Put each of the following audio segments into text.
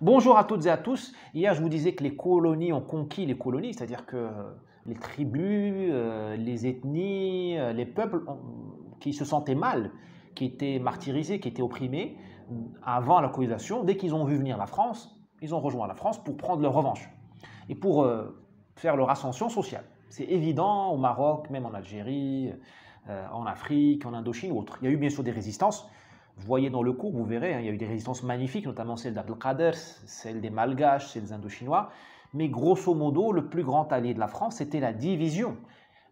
Bonjour à toutes et à tous. Hier, je vous disais que les colonies ont conquis les colonies, c'est-à-dire que les tribus, les ethnies, les peuples qui se sentaient mal, qui étaient martyrisés, qui étaient opprimés avant la colonisation, dès qu'ils ont vu venir la France, ils ont rejoint la France pour prendre leur revanche et pour faire leur ascension sociale. C'est évident au Maroc, même en Algérie, en Afrique, en Indochine ou autre. Il y a eu bien sûr des résistances. Vous voyez dans le cours, vous verrez, hein, il y a eu des résistances magnifiques, notamment celle d'Abdelkader, celle des Malgaches, celle des Indochinois. Mais grosso modo, le plus grand allié de la France, c'était la division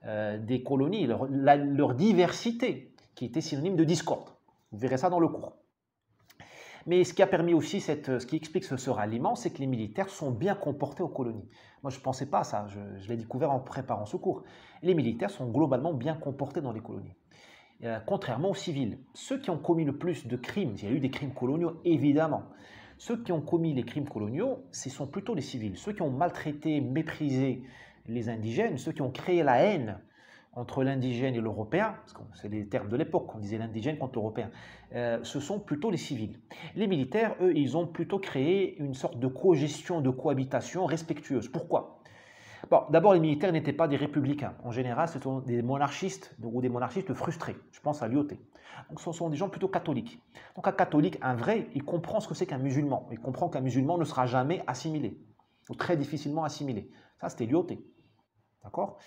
des colonies, leur diversité, qui était synonyme de discorde. Vous verrez ça dans le cours. Mais ce qui a permis aussi, ce qui explique ce ralliement, c'est que les militaires sont bien comportés aux colonies. Moi, je ne pensais pas à ça, je l'ai découvert en préparant ce cours. Les militaires sont globalement bien comportés dans les colonies. Contrairement aux civils. Ceux qui ont commis le plus de crimes, il y a eu des crimes coloniaux évidemment, ceux qui ont commis les crimes coloniaux, ce sont plutôt les civils. Ceux qui ont maltraité, méprisé les indigènes, ceux qui ont créé la haine entre l'indigène et l'européen, parce que c'est les termes de l'époque, on disait l'indigène contre l'européen, ce sont plutôt les civils. Les militaires, eux, ils ont plutôt créé une sorte de cogestion, de cohabitation respectueuse. Pourquoi? Bon, d'abord, les militaires n'étaient pas des républicains. En général, ce sont des monarchistes ou des monarchistes frustrés. Je pense à Lyautey. Donc, ce sont des gens plutôt catholiques. Donc, un catholique, un vrai, il comprend ce que c'est qu'un musulman. Il comprend qu'un musulman ne sera jamais assimilé, ou très difficilement assimilé. Ça, c'était Lyautey. D'accord?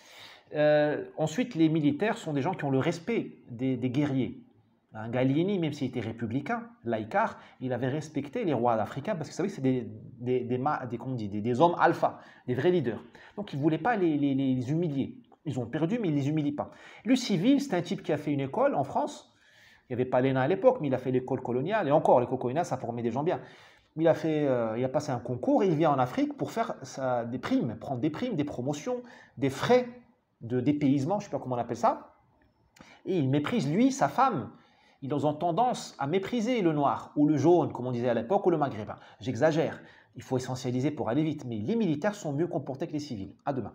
Ensuite, les militaires sont des gens qui ont le respect des guerriers. Un Gallieni, même s'il était républicain, laïcard, il avait respecté les rois africains parce que vous savez que c'est des hommes alpha, des vrais leaders. Donc il ne voulait pas les humilier. Ils ont perdu, mais il ne les humilie pas. Le civil, c'est un type qui a fait une école en France. Il n'y avait pas l'ENA à l'époque, mais il a fait l'école coloniale. Et encore, l'école coloniale, ça formait des gens bien. Il a passé un concours et il vient en Afrique pour faire des primes, prendre des primes, des promotions, des frais de dépaysement, je ne sais pas comment on appelle ça. Et il méprise, lui, sa femme. Ils ont tendance à mépriser le noir ou le jaune, comme on disait à l'époque, ou le maghrébin. J'exagère, il faut essentialiser pour aller vite, mais les militaires sont mieux comportés que les civils. À demain.